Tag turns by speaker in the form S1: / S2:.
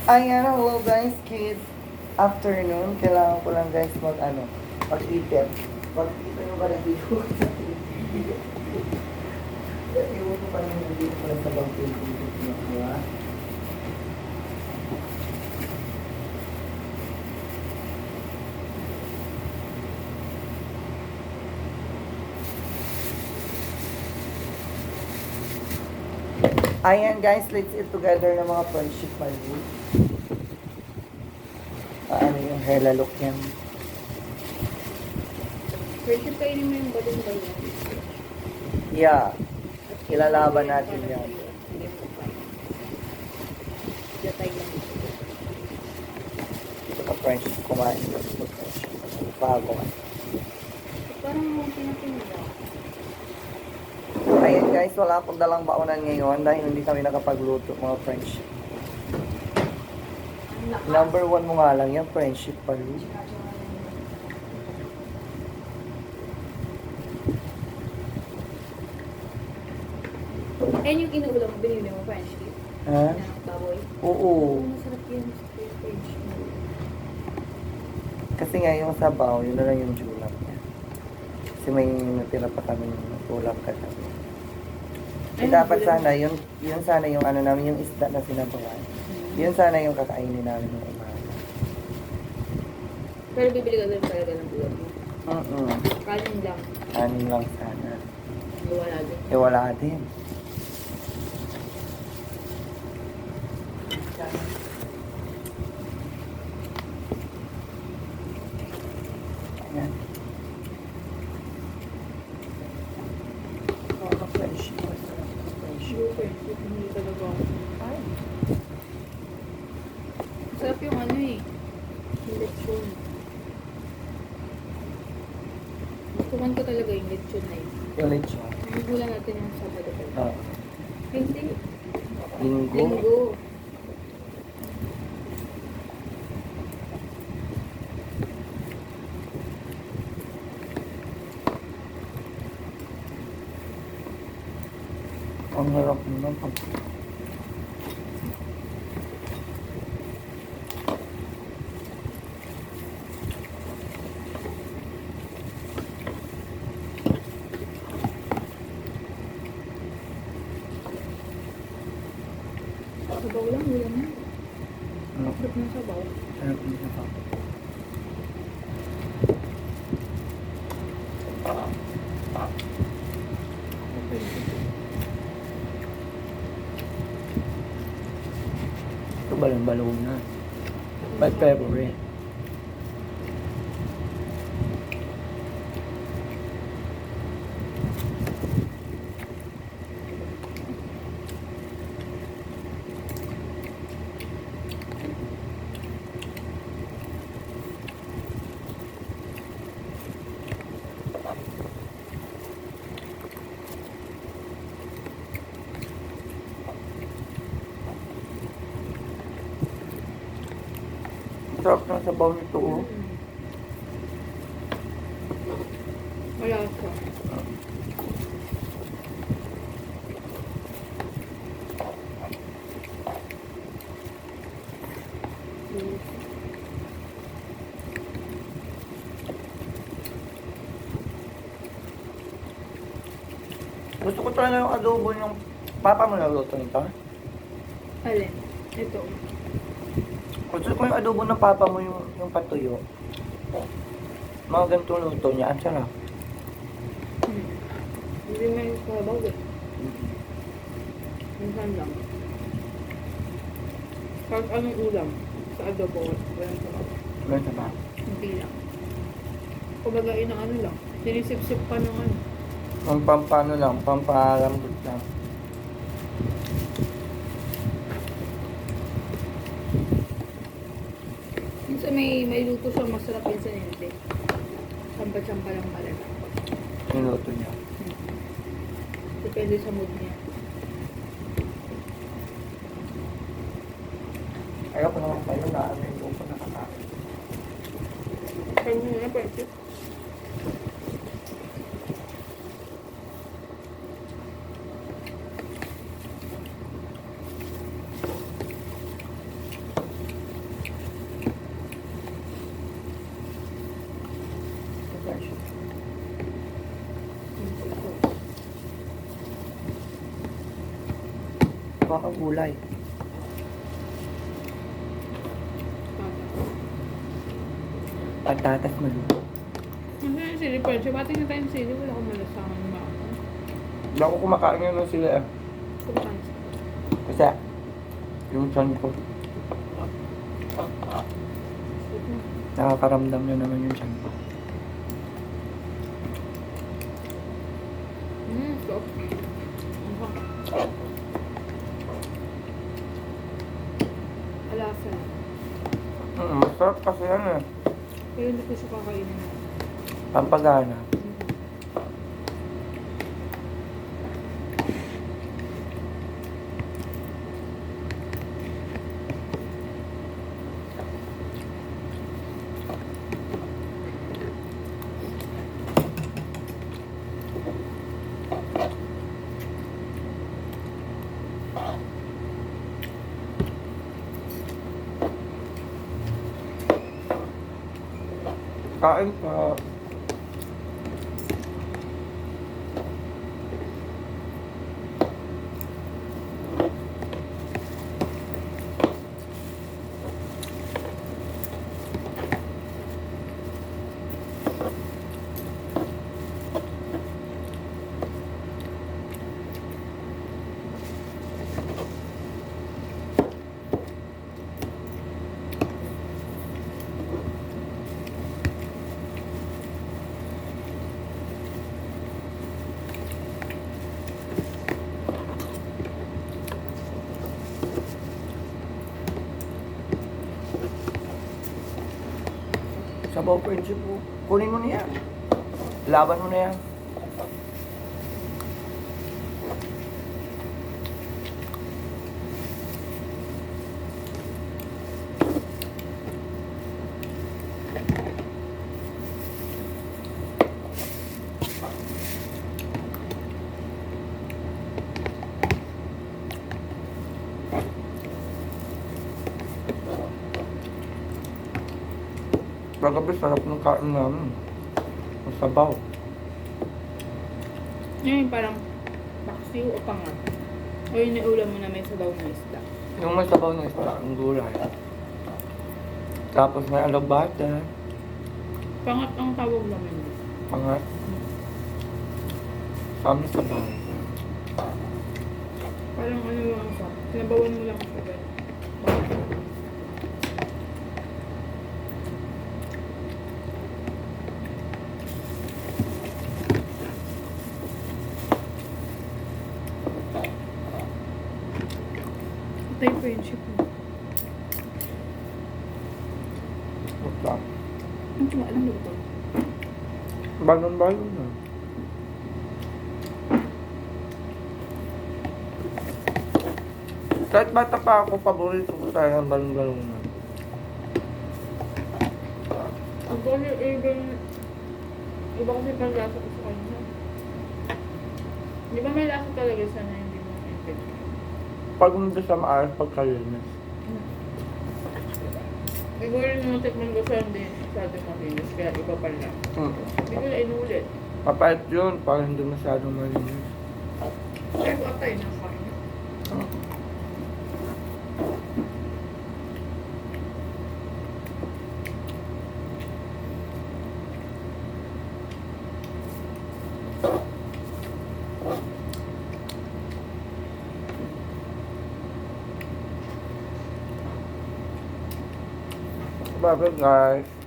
S1: Ayan, hello guys, good afternoon. Kailangan ko lang guys mag-itip. Mag-ito yung pala dito. Iwan ko pala yung dito pala sa bang dito. Ayan guys, let's eat together ng mga friendship mali. Ano yung hair lalok yan?
S2: Friendship kayo mo yung badong ba yan?
S1: Yeah, ilalaban natin yan.
S2: Hindi mo pa. Gatay lang.
S1: Ito ka friendship kumain. Bago ka.
S2: Parang pinapinila.
S1: Ayan guys, wala akong dalang baonan ngayon dahil hindi kami nakapagluto mga friendship. Number 1 mo nga lang yan, friendship palo.
S2: Ayan yung inuulam mo, binili mo friendship.
S1: Ha?
S2: Na baboy.
S1: Oo.
S2: Masarap yun sa friendship.
S1: Kasi nga yung sabaw, yun na lang yung julap niya. Kasi may natira pa kami ng tulap kagabi. Eh, dapat sana, yun sana yung ano namin, yung isda na sinabawan. Yun sana yung kakainin namin ng umaga.
S2: Pero bibili ka din talaga ng buwan mo. Kanin lang.
S1: Kanin lang sana.
S2: Wala din.
S1: Eh, wala din. Ayan. Friendship.
S2: Sure, friendship. Hindi talaga ako.
S1: Ay.
S2: Masarap yung ano eh. Yung lechon. Gustuhan ko talaga yung lechon na yun.
S1: Yung lechon.
S2: Nagugulan natin yung Sabado pa.
S1: Oo.
S2: Hindi.
S1: Linggo.
S2: Linggo.
S1: Ang harap naman.
S2: Sabaw lang, wala na.
S1: Ano?
S2: Sarap ng sabaw.
S1: Sarap ng sabaw. Ito balon-balon na. My favorite. Sarap ng sabaw nito, oh.
S2: Wala siya.
S1: Gusto ko talaga yung adobo yung papa mo nagluto nito.
S2: Alin? Ito.
S1: Gusto ko yung adobo ng papa mo yung patuyo. Mga ganitong luto niya. Ang sarap.
S2: Hindi may sabaw eh. Minsan lang. Kahit anong ulam sa adobo, walang sabaw.
S1: Ganun sa ba?
S2: Hindi lang. Kumbaga ng ano lang. Sinisip-sip pa ng ano.
S1: Ang pampano lang, pampalambot lang.
S2: Minsan may luto siyang masarap minsan hindi. Champa-champa lang talaga.
S1: Yung luto niya.
S2: Depende sa mood niya.
S1: Ayaw ko naman kayo na ano yung luto na kakain.
S2: Kaya mo na pwede.
S1: ka gulay. Patatas maluto.
S2: Ano yung sili pa? Siya batin na tayong sili. Wala akong malasangan na ako.
S1: Hindi ako kumakain ngayon ng sila eh.
S2: Kumakan.
S1: Kasi, yung tiyan ko, nakakaramdam na naman yung tiyan ko.
S2: So. Alasa.
S1: Masarap kasi yan eh.
S2: Pero hindi ko siya kakainin.
S1: Pampagana. Kain ka. Sabaw friendship mo. Kunin mo na yan. Laban mo na yan. Kagabi, sarap ng kain namin. Ang sabaw.
S2: Yung parang paksiw o pangat. O yung naulam mo na may sabaw na isda.
S1: Yung may sabaw na isda, ang gulay. Tapos may alabata,
S2: Pangat ang tawag naman yun.
S1: mga kami sabaw.
S2: Parang ano lang siya. Sinabawan mo lang siya. Ganun. Ito yung friendship mo.
S1: Wait lang.
S2: Ang cuma alam na ba ito?
S1: Balon-balon na. Kahit bata pa ako, paborito ko tayo ng balon-balon na.
S2: Ang gano'n even... Iba kasi pang lasa ko sa kanya. Di ba may lasa talaga sana hindi mo intake?
S1: Pag hindi siya maayos pagkalinis.
S2: Siguro yung tikman ko siya hindi masyado makinis, kaya iba pala. Hindi ko na inulit.
S1: Papayat yun, para hindi masyadong malinis.
S2: Kaya ko atay na kain.
S1: Bye guys.